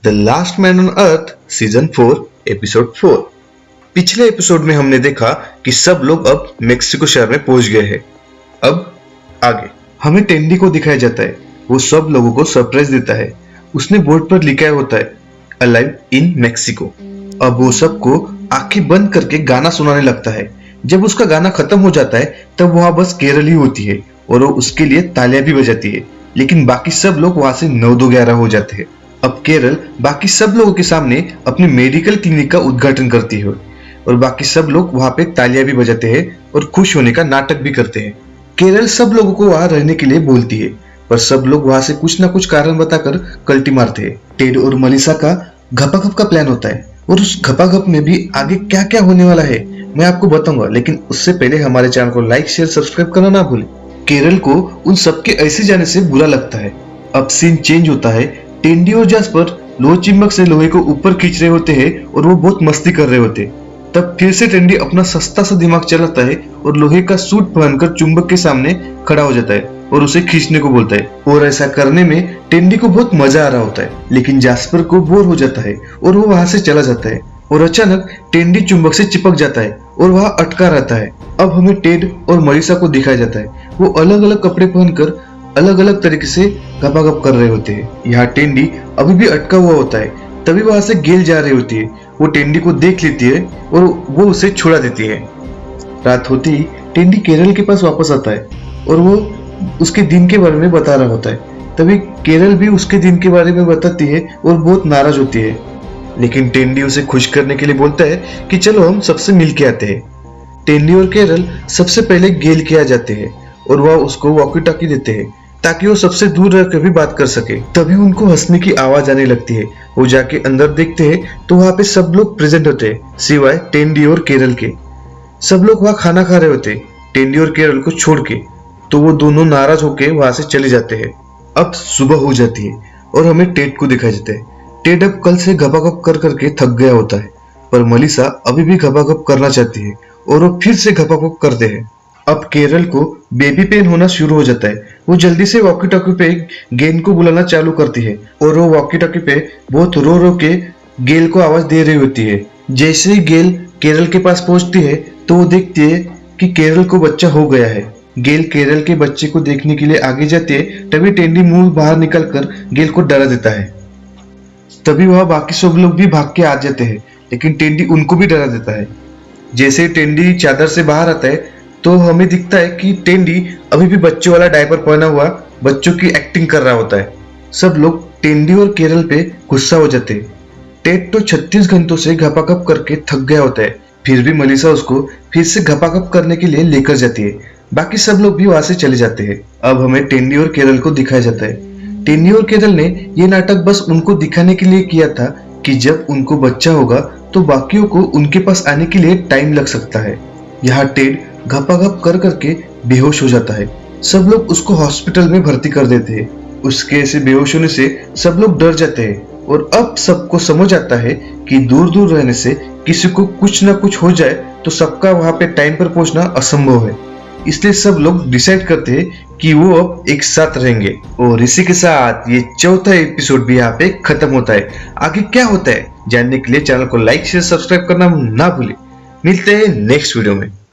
The last man on earth season 4 episode 4। पिछले episode में हमने देखा कि सब लोग अब मेक्सिको शहर में पहुंच गए हैं। अब आगे हमें टेंडी को दिखाया जाता है। वो सब लोगों को सरप्राइज देता है। उसने बोर्ड पर लिखा होता है अलाइव इन मेक्सिको। अब वो सबको आंखें बंद करके गाना सुनाने लगता है। जब उसका गाना खत्म हो जाता है तब वहां बस केरल ही होती है और वो उसके लिए तालियां भी बजाती है, लेकिन बाकी सब लोग वहां से 9-2-11 हो जाते हैं। अब केरल बाकी सब लोगों के सामने अपनी मेडिकल क्लिनिक का उद्घाटन करती है और बाकी सब लोग वहां पे तालियां भी बजाते हैं और खुश होने का नाटक भी करते हैं। केरल सब लोगों को वहां रहने के लिए बोलती है, पर सब लोग वहां से कुछ ना कुछ कारण बताकर कल्टी मारते हैं। टेड और मलिसा का घपाघप का प्लान होता है और उस घपाघप में भी आगे क्या क्या होने वाला है मैं आपको बताऊंगा, लेकिन उससे पहले हमारे चैनल को लाइक शेयर सब्सक्राइब करना ना भूलें। केरल को उन सबके ऐसे जाने से बुरा लगता है। अब सीन चेंज होता है। टेंडी और जैस्पर लोहे चुंबक से लोहे को ऊपर खींच रहे होते हैं और वो बहुत मस्ती कर रहे होते हैं। तब फिर से टेंडी अपना सस्ता सा दिमाग चलाता है और लोहे का सूट पहनकर चुंबक के सामने खड़ा हो जाता है और उसे खींचने को बोलता है। और ऐसा करने में टेंडी को बहुत मजा आ रहा होता है, लेकिन जैस्पर को बोर हो जाता है और वो वहां से चला जाता है। और अचानक टेंडी चुंबक से चिपक जाता है और वहां अटका रहता है। अब हमें टेड और मलिसा को दिखाया जाता है। वो अलग अलग कपड़े पहनकर अलग अलग तरीके से गपागप कर रहे होते हैं। यहाँ टेंडी अभी भी अटका हुआ होता है। तभी वहां से गेल जा रही होती है। वो टेंडी को देख लेती है और वो उसे छुड़ा देती है। रात होती ही टेंडी केरल के पास वापस आता है और वो उसके दिन के बारे में बता रहा होता है। तभी केरल भी उसके दिन के बारे में बताती है और बहुत नाराज होती है, लेकिन टेंडी उसे खुश करने के लिए बोलता है कि चलो हम सबसे मिल के आते हैं। टेंडी और केरल सबसे पहले गेल के आ जाते हैं और वह उसको वॉकी टॉकी देते हैं ताकि वो सबसे दूर रहकर भी बात कर सके। तभी उनको हंसने की आवाज आने लगती है। वो जाके अंदर देखते हैं तो वहां पे सब लोग प्रेजेंट होते हैं सिवाय टेंडी और केरल के। सब लोग वहां खाना खा रहे होते टेंडी और केरल को छोड़ के, तो वो दोनों नाराज होकर वहां से चले जाते हैं। अब सुबह हो जाती है और हमें टेड को दिखाई देता है। टेड अब कल से घपाघप कर करके थक गया होता है, पर मलिसा अभी भी घपाघप करना चाहती है और वो फिर से घपाघप करते हैं। अब केरल को बेबी पेन होना शुरू हो जाता है। वो जल्दी से वॉकी टॉकी पे गेंद को बुलाना चालू करती है और वो वॉकी टॉकी पे बहुत रो रो के गेल को आवाज दे रही होती है। जैसे ही गेल केरल के पास पहुंचती है तो वो देखती है कि केरल को बच्चा हो गया है। गेल केरल के बच्चे को देखने के लिए आगे जाती है। तभी टेंडी मुंह बाहर निकलकर गेल को डरा देता है। तभी वह बाकी सब लोग भी भाग के आ जाते हैं, लेकिन टेंडी उनको भी डरा देता है। जैसे टेंडी चादर से बाहर आता है तो हमें दिखता है कि टेंडी अभी भी बच्चों वाला डायपर पहना हुआ बच्चों की एक्टिंग कर रहा होता है। सब लोग टेंडी और केरल पे गुस्सा हो जाते हैं। टेड तो 36 घंटों से घपाघप करके थक गया होता है, फिर भी मलिसा उसको फिर से घपाघप करने के लिए लेकर जाती है। बाकी सब लोग भी वहां से चले जाते हैं। अब हमें टेंडी और केरल को दिखाया जाता है। टेंडी और केरल ने ये नाटक बस उनको दिखाने के लिए किया था कि जब उनको बच्चा होगा तो बाकियों को उनके पास आने के लिए टाइम लग सकता है। यहाँ टेड घपाघप कर करके बेहोश हो जाता है। सब लोग उसको हॉस्पिटल में भर्ती कर देते हैं। उसके ऐसे बेहोश होने से सब लोग डर जाते हैं और अब सबको समझ आता है कि दूर दूर रहने से किसी को कुछ ना कुछ हो जाए तो सबका वहां पे टाइम पर पहुंचना असंभव है। इसलिए सब लोग डिसाइड करते हैं कि वो अब एक साथ रहेंगे। और इसी के साथ ये चौथा एपिसोड भी यहाँ पे खत्म होता है। आगे क्या होता है जानने के लिए चैनल को लाइक शेयर सब्सक्राइब करना ना भूलें। मिलते हैं नेक्स्ट वीडियो में।